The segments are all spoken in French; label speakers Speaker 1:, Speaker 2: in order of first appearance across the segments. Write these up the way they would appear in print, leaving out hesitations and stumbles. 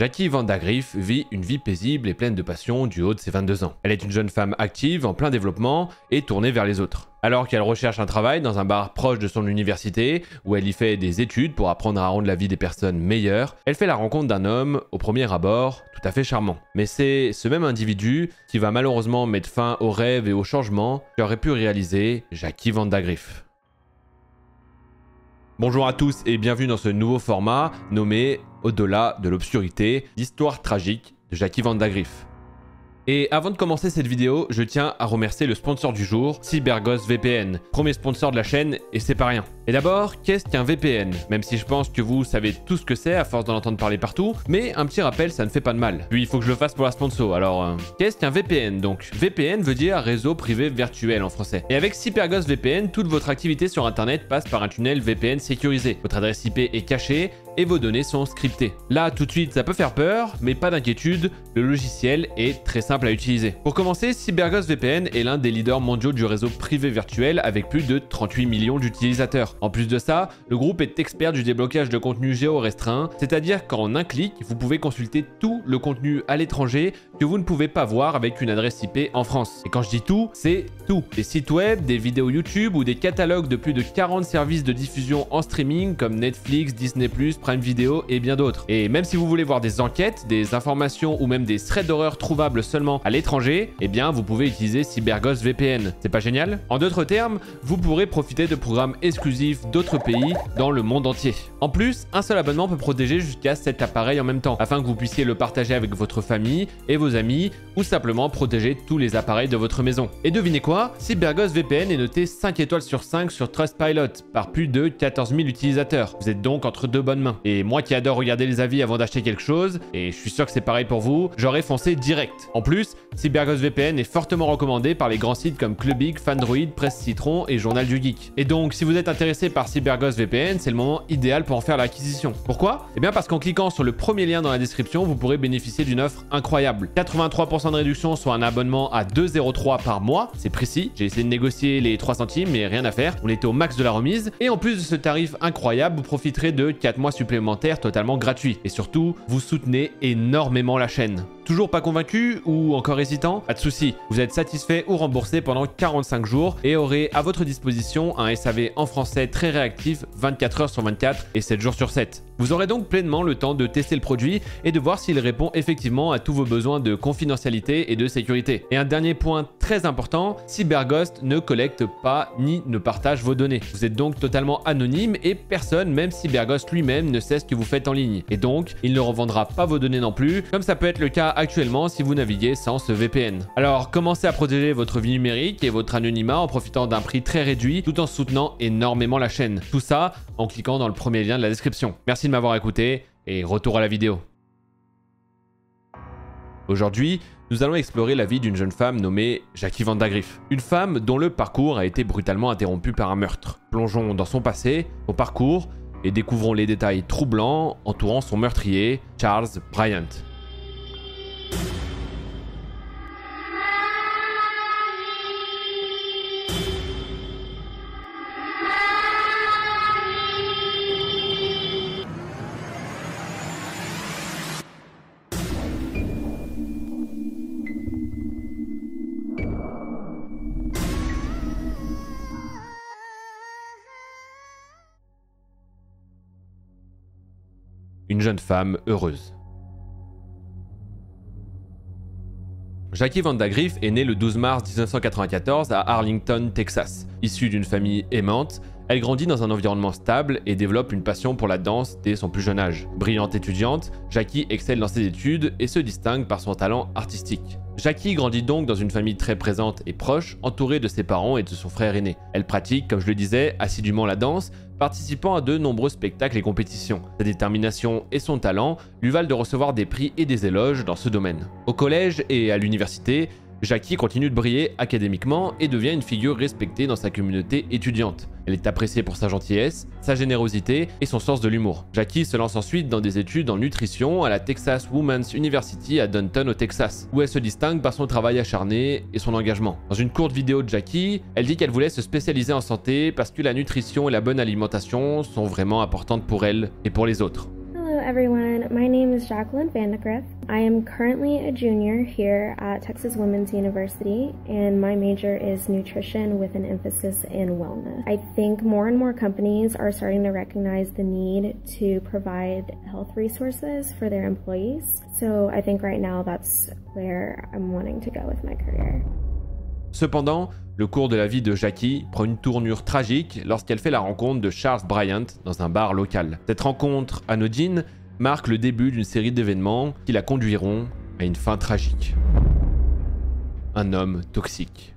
Speaker 1: Jackie Van Da Griff vit une vie paisible et pleine de passion du haut de ses 22 ans. Elle est une jeune femme active, en plein développement et tournée vers les autres. Alors qu'elle recherche un travail dans un bar proche de son université, où elle y fait des études pour apprendre à rendre la vie des personnes meilleure, elle fait la rencontre d'un homme, au premier abord, tout à fait charmant. Mais c'est ce même individu qui va malheureusement mettre fin aux rêves et aux changements qu'aurait pu réaliser Jackie Van Da Griff. Bonjour à tous et bienvenue dans ce nouveau format nommé Au-delà de l'obscurité, l'histoire tragique de Jackie Van Da Griff. Et avant de commencer cette vidéo, je tiens à remercier le sponsor du jour, CyberGhost VPN, premier sponsor de la chaîne et c'est pas rien. Et d'abord, qu'est-ce qu'un VPN? Même si je pense que vous savez tout ce que c'est à force d'en entendre parler partout, mais un petit rappel ça ne fait pas de mal. Puis il faut que je le fasse pour la sponsor, alors qu'est-ce qu'un VPN donc? VPN veut dire réseau privé virtuel en français. Et avec CyberGhost VPN, toute votre activité sur internet passe par un tunnel VPN sécurisé. Votre adresse IP est cachée et vos données sont scriptées. Là tout de suite ça peut faire peur, mais pas d'inquiétude, le logiciel est très simple à utiliser. Pour commencer, CyberGhost VPN est l'un des leaders mondiaux du réseau privé virtuel avec plus de 38 millions d'utilisateurs. En plus de ça, le groupe est expert du déblocage de contenu géorestreint, c'est-à-dire qu'en un clic, vous pouvez consulter tout le contenu à l'étranger que vous ne pouvez pas voir avec une adresse IP en France. Et quand je dis tout, c'est tout. Des sites web, des vidéos YouTube ou des catalogues de plus de 40 services de diffusion en streaming comme Netflix, Disney+, Prime Video et bien d'autres. Et même si vous voulez voir des enquêtes, des informations ou même des threads d'horreur trouvables seulement à l'étranger, eh bien vous pouvez utiliser CyberGhost VPN. C'est pas génial? En d'autres termes, vous pourrez profiter de programmes exclusifs d'autres pays dans le monde entier. En plus, un seul abonnement peut protéger jusqu'à 7 appareils en même temps, afin que vous puissiez le partager avec votre famille et vos amis, ou simplement protéger tous les appareils de votre maison. Et devinez quoi? CyberGhost VPN est noté 5 étoiles sur 5 sur Trustpilot, par plus de 14 000 utilisateurs. Vous êtes donc entre deux bonnes mains. Et moi qui adore regarder les avis avant d'acheter quelque chose, et je suis sûr que c'est pareil pour vous, j'aurais foncé direct. En plus, CyberGhost VPN est fortement recommandé par les grands sites comme Clubig, Fandroid, Presse Citron et Journal du Geek. Et donc, si vous êtes intéressé par CyberGhost VPN, c'est le moment idéal pour en faire l'acquisition. Pourquoi? Eh bien parce qu'en cliquant sur le premier lien dans la description, vous pourrez bénéficier d'une offre incroyable. 83% de réduction sur un abonnement à 2,03 par mois, c'est précis. J'ai essayé de négocier les 3 centimes, mais rien à faire. On était au max de la remise. Et en plus de ce tarif incroyable, vous profiterez de 4 mois supplémentaires totalement gratuits. Et surtout, vous soutenez énormément la chaîne. Toujours pas convaincu ou encore hésitant? Pas de souci, vous êtes satisfait ou remboursé pendant 45 jours et aurez à votre disposition un SAV en français très réactif 24 heures sur 24 et 7 jours sur 7. Vous aurez donc pleinement le temps de tester le produit et de voir s'il répond effectivement à tous vos besoins de confidentialité et de sécurité. Et un dernier point très important, CyberGhost ne collecte pas ni ne partage vos données. Vous êtes donc totalement anonyme et personne, même CyberGhost lui-même, ne sait ce que vous faites en ligne. Et donc, il ne revendra pas vos données non plus, comme ça peut être le cas actuellement si vous naviguez sans ce VPN. Alors, commencez à protéger votre vie numérique et votre anonymat en profitant d'un prix très réduit tout en soutenant énormément la chaîne. Tout ça en cliquant dans le premier lien de la description. Merci de m'avoir écouté et retour à la vidéo. Aujourd'hui, nous allons explorer la vie d'une jeune femme nommée Jackie Van Da Griff. Une femme dont le parcours a été brutalement interrompu par un meurtre. Plongeons dans son passé, son parcours et découvrons les détails troublants entourant son meurtrier, Charles Bryant. Une jeune femme heureuse. Jackie Van Da Griff est née le 12 mars 1994 à Arlington, Texas. Issue d'une famille aimante, elle grandit dans un environnement stable et développe une passion pour la danse dès son plus jeune âge. Brillante étudiante, Jackie excelle dans ses études et se distingue par son talent artistique. Jackie grandit donc dans une famille très présente et proche, entourée de ses parents et de son frère aîné. Elle pratique, comme je le disais, assidûment la danse, participant à de nombreux spectacles et compétitions. Sa détermination et son talent lui valent de recevoir des prix et des éloges dans ce domaine. Au collège et à l'université, Jackie continue de briller académiquement et devient une figure respectée dans sa communauté étudiante. Elle est appréciée pour sa gentillesse, sa générosité et son sens de l'humour. Jackie se lance ensuite dans des études en nutrition à la Texas Women's University à Denton au Texas, où elle se distingue par son travail acharné et son engagement. Dans une courte vidéo de Jackie, elle dit qu'elle voulait se spécialiser en santé parce que la nutrition et la bonne alimentation sont vraiment importantes pour elle et pour les autres.
Speaker 2: Hello everyone, my name name is Jacqueline Vandegrift. I am currently a junior here at Texas Women's University, and my major is nutrition with an emphasis in wellness. I think more and more companies are starting to recognize the need to provide health resources for their employees. So I think right now that's where I'm wanting to go with my career.
Speaker 1: Cependant, le cours de la vie de Jackie prend une tournure tragique lorsqu'elle fait la rencontre de Charles Bryant dans un bar local. Cette rencontre anodine marque le début d'une série d'événements qui la conduiront à une fin tragique. Un homme toxique.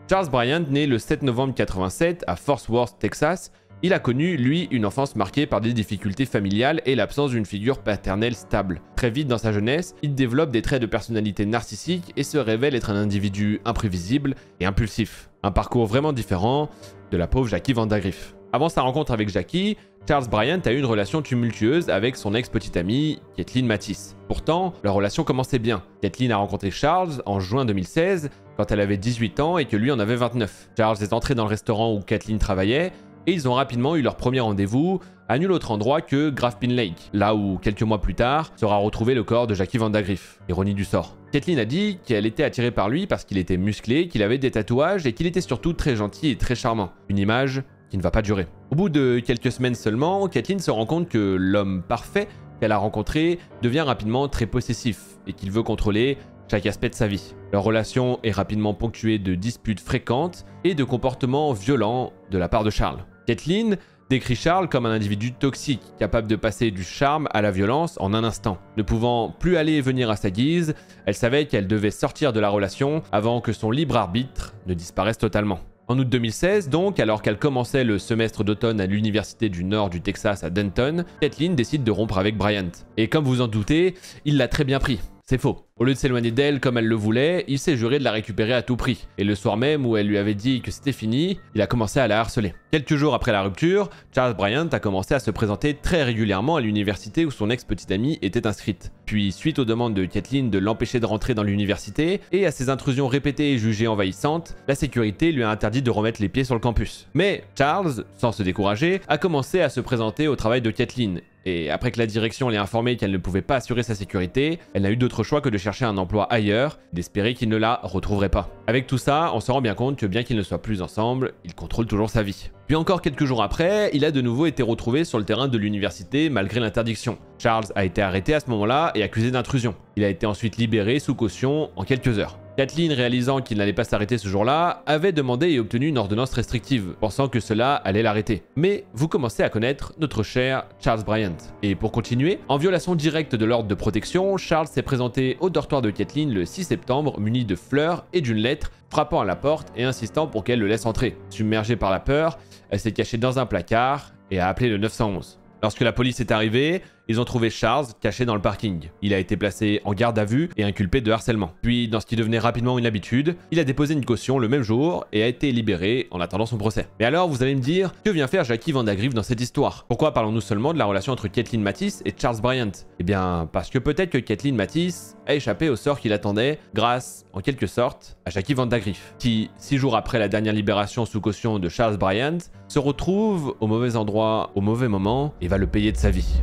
Speaker 1: Charles Bryant, né le 7 novembre 1987 à Fort Worth, Texas, il a connu, lui, une enfance marquée par des difficultés familiales et l'absence d'une figure paternelle stable. Très vite dans sa jeunesse, il développe des traits de personnalité narcissique et se révèle être un individu imprévisible et impulsif. Un parcours vraiment différent de la pauvre Jackie Vandegrift. Avant sa rencontre avec Jackie, Charles Bryant a eu une relation tumultueuse avec son ex-petite amie, Kathleen Mathis. Pourtant, leur relation commençait bien. Kathleen a rencontré Charles en juin 2016, quand elle avait 18 ans et que lui en avait 29. Charles est entré dans le restaurant où Kathleen travaillait, et ils ont rapidement eu leur premier rendez-vous à nul autre endroit que Gravepin Lake, là où, quelques mois plus tard, sera retrouvé le corps de Jackie Vandegrift. Ironie du sort. Kathleen a dit qu'elle était attirée par lui parce qu'il était musclé, qu'il avait des tatouages et qu'il était surtout très gentil et très charmant. Une image qui ne va pas durer. Au bout de quelques semaines seulement, Kathleen se rend compte que l'homme parfait qu'elle a rencontré devient rapidement très possessif et qu'il veut contrôler chaque aspect de sa vie. Leur relation est rapidement ponctuée de disputes fréquentes et de comportements violents de la part de Charles. Kathleen décrit Charles comme un individu toxique, capable de passer du charme à la violence en un instant. Ne pouvant plus aller et venir à sa guise, elle savait qu'elle devait sortir de la relation avant que son libre arbitre ne disparaisse totalement. En août 2016, donc, alors qu'elle commençait le semestre d'automne à l'université du nord du Texas à Denton, Kathleen décide de rompre avec Bryant. Et comme vous en doutez, il l'a très bien pris. C'est faux. Au lieu de s'éloigner d'elle comme elle le voulait, il s'est juré de la récupérer à tout prix. Et le soir même où elle lui avait dit que c'était fini, il a commencé à la harceler. Quelques jours après la rupture, Charles Bryant a commencé à se présenter très régulièrement à l'université où son ex-petite amie était inscrite. Puis, suite aux demandes de Kathleen de l'empêcher de rentrer dans l'université, et à ses intrusions répétées et jugées envahissantes, la sécurité lui a interdit de remettre les pieds sur le campus. Mais Charles, sans se décourager, a commencé à se présenter au travail de Kathleen. Et après que la direction l'ait informé qu'elle ne pouvait pas assurer sa sécurité, elle n'a eu d'autre choix que de chercher un emploi ailleurs, d'espérer qu'il ne la retrouverait pas. Avec tout ça, on se rend bien compte que bien qu'ils ne soient plus ensemble, ils contrôlent toujours sa vie. Puis encore quelques jours après, il a de nouveau été retrouvé sur le terrain de l'université malgré l'interdiction. Charles a été arrêté à ce moment-là et accusé d'intrusion. Il a été ensuite libéré sous caution en quelques heures. Kathleen, réalisant qu'il n'allait pas s'arrêter ce jour-là, avait demandé et obtenu une ordonnance restrictive, pensant que cela allait l'arrêter. Mais vous commencez à connaître notre cher Charles Bryant. Et pour continuer, en violation directe de l'ordre de protection, Charles s'est présenté au dortoir de Kathleen le 6 septembre muni de fleurs et d'une lettre, frappant à la porte et insistant pour qu'elle le laisse entrer. Submergée par la peur, elle s'est cachée dans un placard et a appelé le 911. Lorsque la police est arrivée, ils ont trouvé Charles caché dans le parking. Il a été placé en garde à vue et inculpé de harcèlement. Puis, dans ce qui devenait rapidement une habitude, il a déposé une caution le même jour et a été libéré en attendant son procès. Mais alors, vous allez me dire, que vient faire Jackie Vandegrift dans cette histoire? Pourquoi parlons-nous seulement de la relation entre Kathleen Mathis et Charles Bryant? Eh bien, parce que peut-être que Kathleen Mathis a échappé au sort qui l'attendait grâce, en quelque sorte, à Jackie Vandegrift, qui, 6 jours après la dernière libération sous caution de Charles Bryant, se retrouve au mauvais endroit, au mauvais moment et va le payer de sa vie.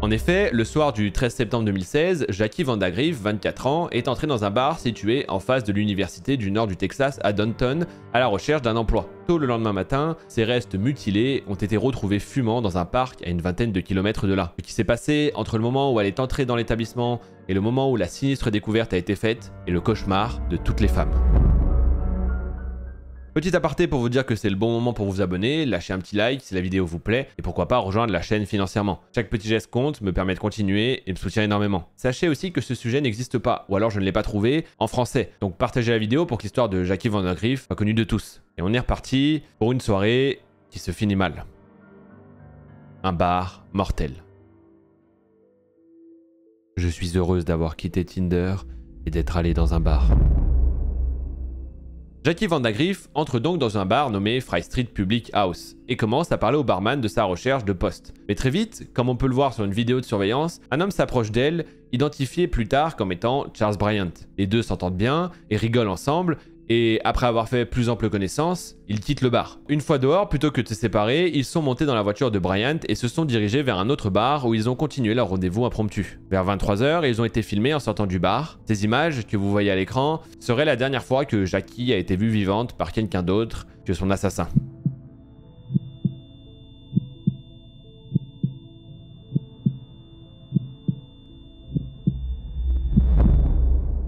Speaker 1: En effet, le soir du 13 septembre 2016, Jackie Vandegrift, 24 ans, est entrée dans un bar situé en face de l'université du nord du Texas à Denton, à la recherche d'un emploi. Tôt le lendemain matin, ses restes mutilés ont été retrouvés fumant dans un parc à une vingtaine de kilomètres de là. Ce qui s'est passé entre le moment où elle est entrée dans l'établissement et le moment où la sinistre découverte a été faite est le cauchemar de toutes les femmes. Petit aparté pour vous dire que c'est le bon moment pour vous abonner, lâcher un petit like si la vidéo vous plaît et pourquoi pas rejoindre la chaîne financièrement. Chaque petit geste compte, me permet de continuer et me soutient énormément. Sachez aussi que ce sujet n'existe pas, ou alors je ne l'ai pas trouvé, en français. Donc partagez la vidéo pour que l'histoire de Jackie Vandegrift soit connue de tous. Et on est reparti pour une soirée qui se finit mal. Un bar mortel. Je suis heureuse d'avoir quitté Tinder et d'être allée dans un bar. Jackie Vandegrift entre donc dans un bar nommé Fry Street Public House et commence à parler au barman de sa recherche de poste. Mais très vite, comme on peut le voir sur une vidéo de surveillance, un homme s'approche d'elle, identifié plus tard comme étant Charles Bryant. Les deux s'entendent bien et rigolent ensemble Et après avoir fait plus ample connaissance, ils quittent le bar. Une fois dehors, plutôt que de se séparer, ils sont montés dans la voiture de Bryant et se sont dirigés vers un autre bar où ils ont continué leur rendez-vous impromptu. Vers 23 h, ils ont été filmés en sortant du bar. Ces images que vous voyez à l'écran seraient la dernière fois que Jackie a été vue vivante par quelqu'un d'autre que son assassin.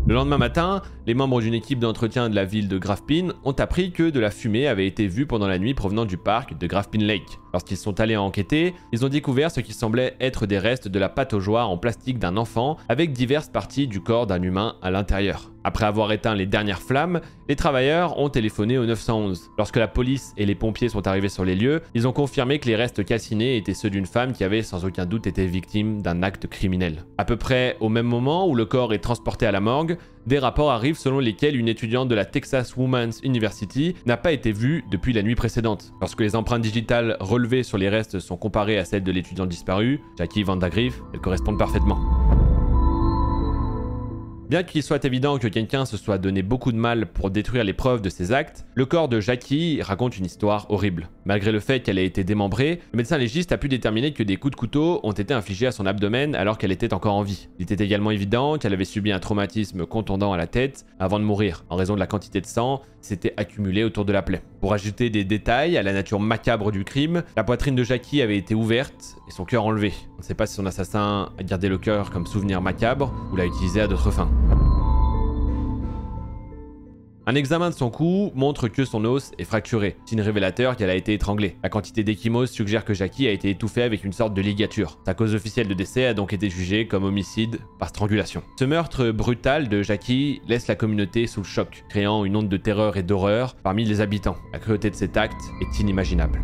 Speaker 1: Le lendemain matin, les membres d'une équipe d'entretien de la ville de Gravepin ont appris que de la fumée avait été vue pendant la nuit provenant du parc de Gravepin Lake. Lorsqu'ils sont allés enquêter, ils ont découvert ce qui semblait être des restes de la pâte aux joie en plastique d'un enfant avec diverses parties du corps d'un humain à l'intérieur. Après avoir éteint les dernières flammes, les travailleurs ont téléphoné au 911. Lorsque la police et les pompiers sont arrivés sur les lieux, ils ont confirmé que les restes calcinés étaient ceux d'une femme qui avait sans aucun doute été victime d'un acte criminel. À peu près au même moment où le corps est transporté à la morgue, des rapports arrivent selon lesquels une étudiante de la Texas Women's University n'a pas été vue depuis la nuit précédente. Lorsque les empreintes digitales relevées sur les restes sont comparées à celles de l'étudiante disparue, Jackie Vandagriff, elles correspondent parfaitement. Bien qu'il soit évident que quelqu'un se soit donné beaucoup de mal pour détruire les preuves de ses actes, le corps de Jackie raconte une histoire horrible. Malgré le fait qu'elle ait été démembrée, le médecin légiste a pu déterminer que des coups de couteau ont été infligés à son abdomen alors qu'elle était encore en vie. Il était également évident qu'elle avait subi un traumatisme contondant à la tête avant de mourir, en raison de la quantité de sang qui s'était accumulée autour de la plaie. Pour ajouter des détails à la nature macabre du crime, la poitrine de Jackie avait été ouverte et son cœur enlevé. On ne sait pas si son assassin a gardé le cœur comme souvenir macabre ou l'a utilisé à d'autres fins. Un examen de son cou montre que son os est fracturé, signe révélateur qu'elle a été étranglée. La quantité d'échymose suggère que Jackie a été étouffée avec une sorte de ligature. Sa cause officielle de décès a donc été jugée comme homicide par strangulation. Ce meurtre brutal de Jackie laisse la communauté sous le choc, créant une onde de terreur et d'horreur parmi les habitants. La cruauté de cet acte est inimaginable.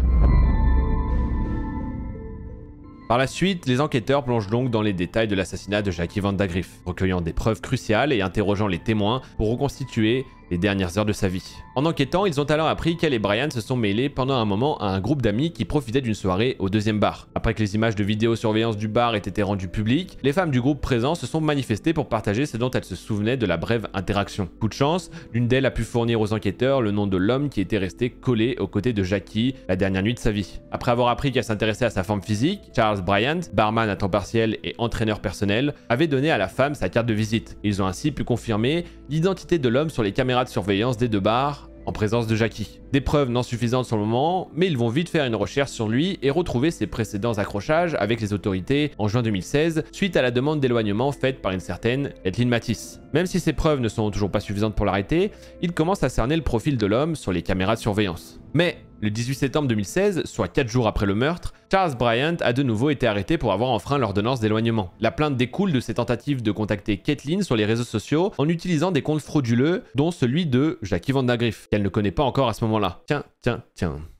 Speaker 1: Par la suite, les enquêteurs plongent donc dans les détails de l'assassinat de Jackie Vandagriff, recueillant des preuves cruciales et interrogeant les témoins pour reconstituer les dernières heures de sa vie. En enquêtant, ils ont alors appris qu'elle et Brian se sont mêlés pendant un moment à un groupe d'amis qui profitaient d'une soirée au deuxième bar. Après que les images de vidéosurveillance du bar aient été rendues publiques, les femmes du groupe présent se sont manifestées pour partager ce dont elles se souvenaient de la brève interaction. Coup de chance, l'une d'elles a pu fournir aux enquêteurs le nom de l'homme qui était resté collé aux côtés de Jackie la dernière nuit de sa vie. Après avoir appris qu'elle s'intéressait à sa forme physique, Charles Bryant, barman à temps partiel et entraîneur personnel, avait donné à la femme sa carte de visite. Ils ont ainsi pu confirmer l'identité de l'homme sur les caméras de surveillance des deux bars en présence de Jackie. Des preuves non suffisantes sur le moment, mais ils vont vite faire une recherche sur lui et retrouver ses précédents accrochages avec les autorités en juin 2016 suite à la demande d'éloignement faite par une certaine Ethelyn Matisse. Même si ces preuves ne sont toujours pas suffisantes pour l'arrêter, ils commencent à cerner le profil de l'homme sur les caméras de surveillance. Mais le 18 septembre 2016, soit 4 jours après le meurtre, Charles Bryant a de nouveau été arrêté pour avoir enfreint l'ordonnance d'éloignement. La plainte découle de ses tentatives de contacter Kathleen sur les réseaux sociaux en utilisant des comptes frauduleux, dont celui de Jackie Vandagriff, qu'elle ne connaît pas encore à ce moment-là. Tiens.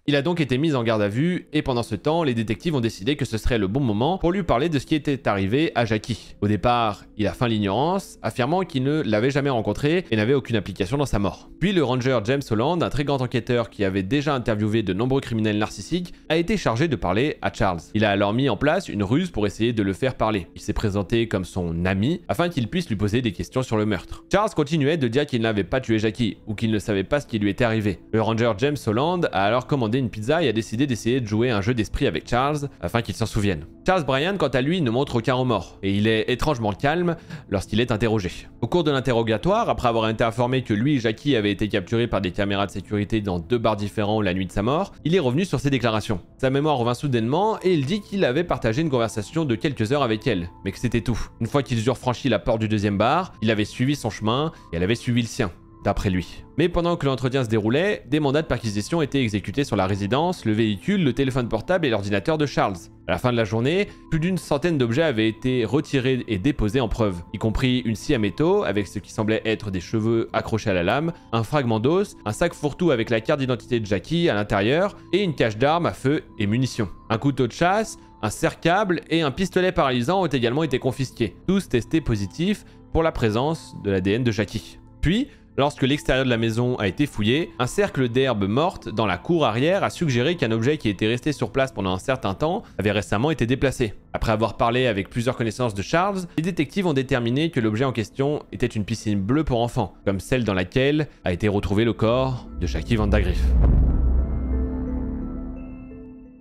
Speaker 1: Il a donc été mis en garde à vue et pendant ce temps, les détectives ont décidé que ce serait le bon moment pour lui parler de ce qui était arrivé à Jackie. Au départ, il a feint l'ignorance, affirmant qu'il ne l'avait jamais rencontré et n'avait aucune implication dans sa mort. Puis le ranger James Holland, un très grand enquêteur qui avait déjà interviewé de nombreux criminels narcissiques, a été chargé de parler à Charles. Il a alors mis en place une ruse pour essayer de le faire parler. Il s'est présenté comme son ami afin qu'il puisse lui poser des questions sur le meurtre. Charles continuait de dire qu'il n'avait pas tué Jackie ou qu'il ne savait pas ce qui lui était arrivé. Le ranger James Holland a alors commandé une pizza et a décidé d'essayer de jouer un jeu d'esprit avec Charles afin qu'il s'en souvienne. Charles Bryant, quant à lui, ne montre aucun remords et il est étrangement calme lorsqu'il est interrogé. Au cours de l'interrogatoire, après avoir été informé que lui et Jackie avaient été capturés par des caméras de sécurité dans 2 bars différents la nuit de sa mort, il est revenu sur ses déclarations. Sa mémoire revint soudainement et il dit qu'il avait partagé une conversation de quelques heures avec elle, mais que c'était tout. Une fois qu'ils eurent franchi la porte du deuxième bar, il avait suivi son chemin et elle avait suivi le sien. D'après lui. Mais pendant que l'entretien se déroulait, des mandats de perquisition étaient exécutés sur la résidence, le véhicule, le téléphone portable et l'ordinateur de Charles. À la fin de la journée, plus d'une centaine d'objets avaient été retirés et déposés en preuve, y compris une scie à métaux avec ce qui semblait être des cheveux accrochés à la lame, un fragment d'os, un sac fourre-tout avec la carte d'identité de Jackie à l'intérieur et une cache d'armes à feu et munitions. Un couteau de chasse, un serre-câble et un pistolet paralysant ont également été confisqués, tous testés positifs pour la présence de l'ADN de Jackie. Puis, Lorsque l'extérieur de la maison a été fouillé, un cercle d'herbe morte dans la cour arrière a suggéré qu'un objet qui était resté sur place pendant un certain temps avait récemment été déplacé. Après avoir parlé avec plusieurs connaissances de Charles, les détectives ont déterminé que l'objet en question était une piscine bleue pour enfants, comme celle dans laquelle a été retrouvé le corps de Jackie Vandagriff.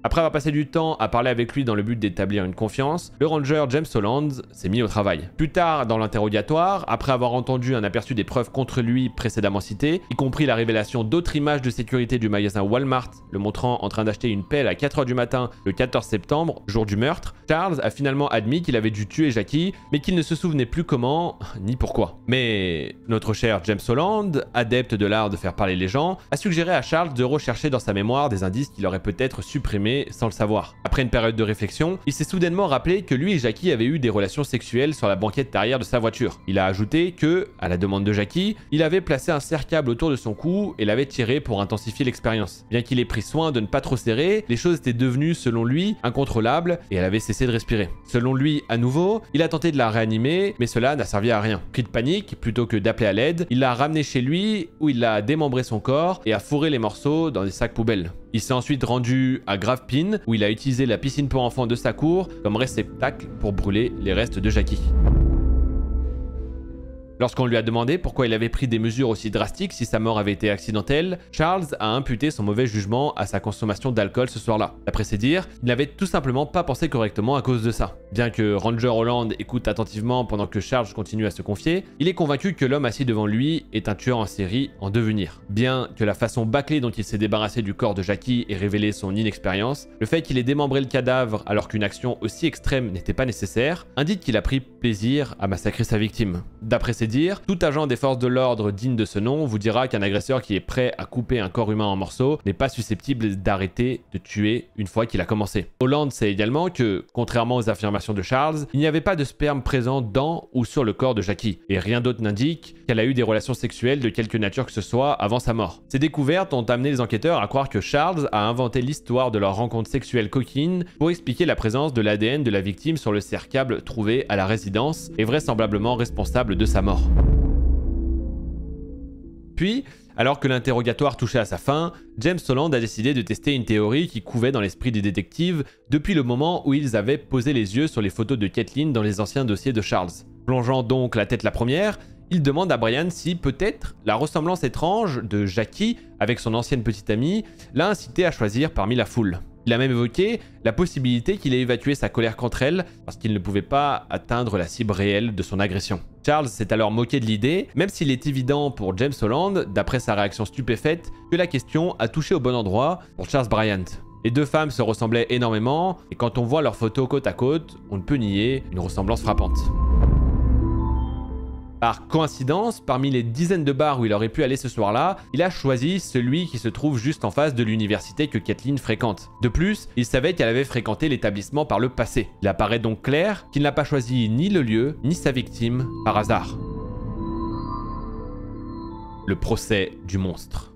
Speaker 1: Après avoir passé du temps à parler avec lui dans le but d'établir une confiance, le ranger James Holland s'est mis au travail. Plus tard dans l'interrogatoire, après avoir entendu un aperçu des preuves contre lui précédemment citées, y compris la révélation d'autres images de sécurité du magasin Walmart, le montrant en train d'acheter une pelle à 4 h du matin le 14 septembre, jour du meurtre, Charles a finalement admis qu'il avait dû tuer Jackie, mais qu'il ne se souvenait plus comment ni pourquoi. Mais notre cher James Holland, adepte de l'art de faire parler les gens, a suggéré à Charles de rechercher dans sa mémoire des indices qu'il aurait peut-être supprimés sans le savoir. Après une période de réflexion, il s'est soudainement rappelé que lui et Jackie avaient eu des relations sexuelles sur la banquette arrière de sa voiture. Il a ajouté que, à la demande de Jackie, il avait placé un serre-câble autour de son cou et l'avait tiré pour intensifier l'expérience. Bien qu'il ait pris soin de ne pas trop serrer, les choses étaient devenues, selon lui, incontrôlables et elle avait cessé de respirer. Selon lui, à nouveau, il a tenté de la réanimer, mais cela n'a servi à rien. Pris de panique, plutôt que d'appeler à l'aide, il l'a ramenée chez lui où il a démembré son corps et a fourré les morceaux dans des sacs poubelles. Il s'est ensuite rendu à Gravepin où il a utilisé la piscine pour enfants de sa cour comme réceptacle pour brûler les restes de Jackie. Lorsqu'on lui a demandé pourquoi il avait pris des mesures aussi drastiques si sa mort avait été accidentelle, Charles a imputé son mauvais jugement à sa consommation d'alcool ce soir-là. D'après ses dires, il n'avait tout simplement pas pensé correctement à cause de ça. Bien que Ranger Holland écoute attentivement pendant que Charles continue à se confier, il est convaincu que l'homme assis devant lui est un tueur en série en devenir. Bien que la façon bâclée dont il s'est débarrassé du corps de Jackie ait révélé son inexpérience, le fait qu'il ait démembré le cadavre alors qu'une action aussi extrême n'était pas nécessaire, indique qu'il a pris plaisir à massacrer sa victime. D'après ses dires, tout agent des forces de l'ordre digne de ce nom vous dira qu'un agresseur qui est prêt à couper un corps humain en morceaux n'est pas susceptible d'arrêter de tuer une fois qu'il a commencé. Holland sait également que, contrairement aux affirmations de Charles, il n'y avait pas de sperme présent dans ou sur le corps de Jackie, et rien d'autre n'indique qu'elle a eu des relations sexuelles de quelque nature que ce soit avant sa mort. Ces découvertes ont amené les enquêteurs à croire que Charles a inventé l'histoire de leur rencontre sexuelle coquine pour expliquer la présence de l'ADN de la victime sur le serre-câble trouvé à la résidence et vraisemblablement responsable de sa mort. Puis, alors que l'interrogatoire touchait à sa fin, James Holland a décidé de tester une théorie qui couvait dans l'esprit des détectives depuis le moment où ils avaient posé les yeux sur les photos de Kathleen dans les anciens dossiers de Charles. Plongeant donc la tête la première, il demande à Brian si peut-être la ressemblance étrange de Jackie avec son ancienne petite amie l'a incité à choisir parmi la foule. Il a même évoqué la possibilité qu'il ait évacué sa colère contre elle parce qu'il ne pouvait pas atteindre la cible réelle de son agression. Charles s'est alors moqué de l'idée, même s'il est évident pour James Holland, d'après sa réaction stupéfaite, que la question a touché au bon endroit pour Charles Bryant. Les deux femmes se ressemblaient énormément et quand on voit leurs photos côte à côte, on ne peut nier une ressemblance frappante. Par coïncidence, parmi les dizaines de bars où il aurait pu aller ce soir-là, il a choisi celui qui se trouve juste en face de l'université que Kathleen fréquente. De plus, il savait qu'elle avait fréquenté l'établissement par le passé. Il apparaît donc clair qu'il n'a pas choisi ni le lieu, ni sa victime par hasard. Le procès du monstre.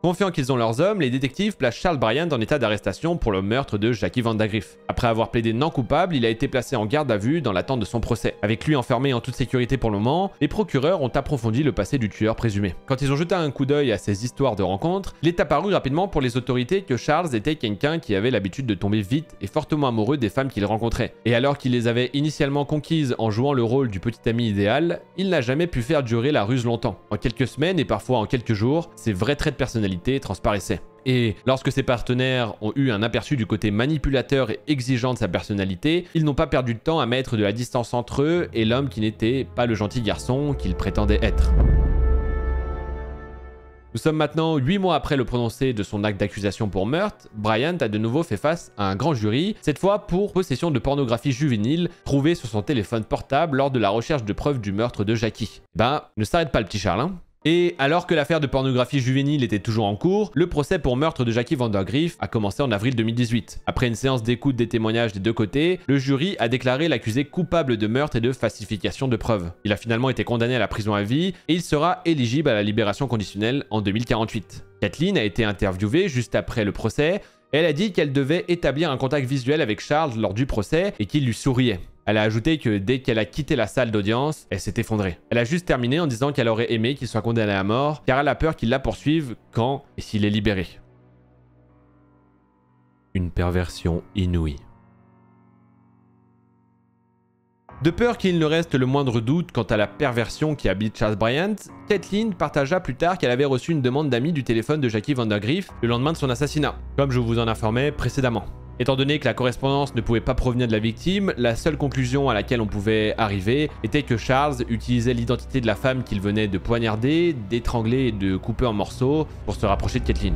Speaker 1: Confiants qu'ils ont leurs hommes, les détectives placent Charles Bryant en état d'arrestation pour le meurtre de Jackie Vandagriff. Après avoir plaidé non coupable, il a été placé en garde à vue dans l'attente de son procès. Avec lui enfermé en toute sécurité pour le moment, les procureurs ont approfondi le passé du tueur présumé. Quand ils ont jeté un coup d'œil à ces histoires de rencontres, il est apparu rapidement pour les autorités que Charles était quelqu'un qui avait l'habitude de tomber vite et fortement amoureux des femmes qu'il rencontrait. Et alors qu'il les avait initialement conquises en jouant le rôle du petit ami idéal, il n'a jamais pu faire durer la ruse longtemps. En quelques semaines et parfois en quelques jours, ses vrais traits de personnalité transparaissaient. Et lorsque ses partenaires ont eu un aperçu du côté manipulateur et exigeant de sa personnalité, ils n'ont pas perdu de temps à mettre de la distance entre eux et l'homme qui n'était pas le gentil garçon qu'il prétendait être. Nous sommes maintenant 8 mois après le prononcé de son acte d'accusation pour meurtre. Bryant a de nouveau fait face à un grand jury, cette fois pour possession de pornographie juvénile trouvée sur son téléphone portable lors de la recherche de preuves du meurtre de Jackie. Ne s'arrête pas le petit Charles, hein. Et alors que l'affaire de pornographie juvénile était toujours en cours, le procès pour meurtre de Jackie Vandagriff a commencé en avril 2018. Après une séance d'écoute des témoignages des deux côtés, le jury a déclaré l'accusé coupable de meurtre et de falsification de preuves. Il a finalement été condamné à la prison à vie et il sera éligible à la libération conditionnelle en 2048. Kathleen a été interviewée juste après le procès. Elle a dit qu'elle devait établir un contact visuel avec Charles lors du procès et qu'il lui souriait. Elle a ajouté que dès qu'elle a quitté la salle d'audience, elle s'est effondrée. Elle a juste terminé en disant qu'elle aurait aimé qu'il soit condamné à mort, car elle a peur qu'il la poursuive quand et s'il est libéré. Une perversion inouïe. De peur qu'il ne reste le moindre doute quant à la perversion qui habite Charles Bryant, Kathleen partagea plus tard qu'elle avait reçu une demande d'amis du téléphone de Jackie Vandergriff le lendemain de son assassinat, comme je vous en informais précédemment. Étant donné que la correspondance ne pouvait pas provenir de la victime, la seule conclusion à laquelle on pouvait arriver était que Charles utilisait l'identité de la femme qu'il venait de poignarder, d'étrangler et de couper en morceaux pour se rapprocher de Kathleen.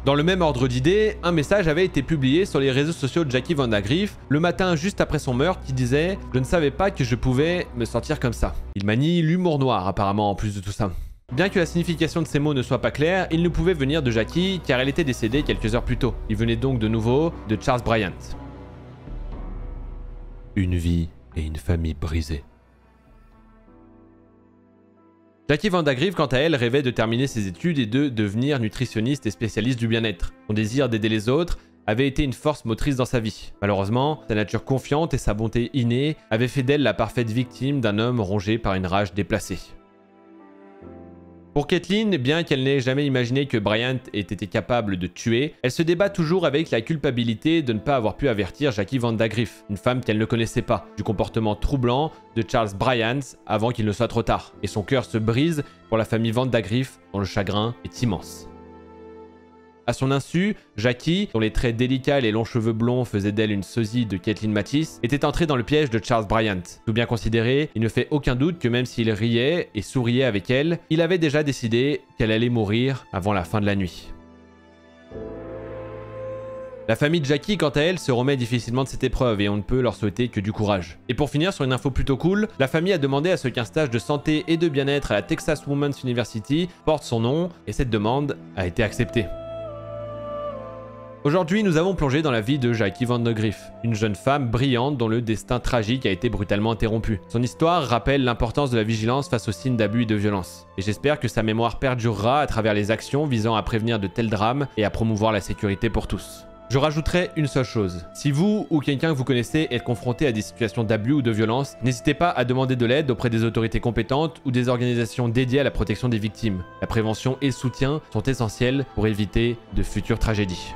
Speaker 1: Dans le même ordre d'idées, un message avait été publié sur les réseaux sociaux de Jackie Vandergriff le matin juste après son meurtre qui disait « Je ne savais pas que je pouvais me sentir comme ça ». Il manie l'humour noir apparemment en plus de tout ça. Bien que la signification de ces mots ne soit pas claire, il ne pouvait venir de Jackie car elle était décédée quelques heures plus tôt. Il venait donc de nouveau de Charles Bryant. Une vie et une famille brisées. Jackie Vandergriff, quant à elle, rêvait de terminer ses études et de devenir nutritionniste et spécialiste du bien-être. Son désir d'aider les autres avait été une force motrice dans sa vie. Malheureusement, sa nature confiante et sa bonté innée avaient fait d'elle la parfaite victime d'un homme rongé par une rage déplacée. Pour Kathleen, bien qu'elle n'ait jamais imaginé que Bryant ait été capable de tuer, elle se débat toujours avec la culpabilité de ne pas avoir pu avertir Jackie Vandergriff, une femme qu'elle ne connaissait pas, du comportement troublant de Charles Bryant avant qu'il ne soit trop tard. Et son cœur se brise pour la famille Vandergriff, dont le chagrin est immense. À son insu, Jackie, dont les traits délicats et les longs cheveux blonds faisaient d'elle une sosie de Kathleen Matisse, était entrée dans le piège de Charles Bryant. Tout bien considéré, il ne fait aucun doute que même s'il riait et souriait avec elle, il avait déjà décidé qu'elle allait mourir avant la fin de la nuit. La famille de Jackie, quant à elle, se remet difficilement de cette épreuve et on ne peut leur souhaiter que du courage. Et pour finir sur une info plutôt cool, la famille a demandé à ce qu'un stage de santé et de bien-être à la Texas Women's University porte son nom et cette demande a été acceptée. Aujourd'hui, nous avons plongé dans la vie de Jackie Vandergriff, une jeune femme brillante dont le destin tragique a été brutalement interrompu. Son histoire rappelle l'importance de la vigilance face aux signes d'abus et de violence. Et j'espère que sa mémoire perdurera à travers les actions visant à prévenir de tels drames et à promouvoir la sécurité pour tous. Je rajouterai une seule chose. Si vous ou quelqu'un que vous connaissez est confronté à des situations d'abus ou de violence, n'hésitez pas à demander de l'aide auprès des autorités compétentes ou des organisations dédiées à la protection des victimes. La prévention et le soutien sont essentiels pour éviter de futures tragédies.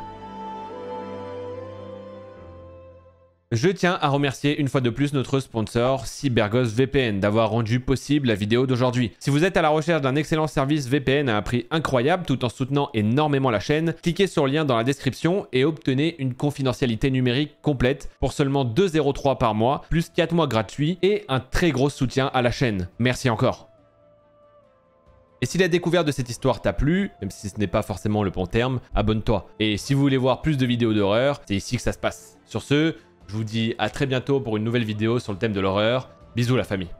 Speaker 1: Je tiens à remercier une fois de plus notre sponsor CyberGhost VPN d'avoir rendu possible la vidéo d'aujourd'hui. Si vous êtes à la recherche d'un excellent service VPN à un prix incroyable tout en soutenant énormément la chaîne, cliquez sur le lien dans la description et obtenez une confidentialité numérique complète pour seulement 2,03 € par mois, plus 4 mois gratuits et un très gros soutien à la chaîne. Merci encore. Et si la découverte de cette histoire t'a plu, même si ce n'est pas forcément le bon terme, abonne-toi. Et si vous voulez voir plus de vidéos d'horreur, c'est ici que ça se passe. Sur ce, je vous dis à très bientôt pour une nouvelle vidéo sur le thème de l'horreur. Bisous la famille.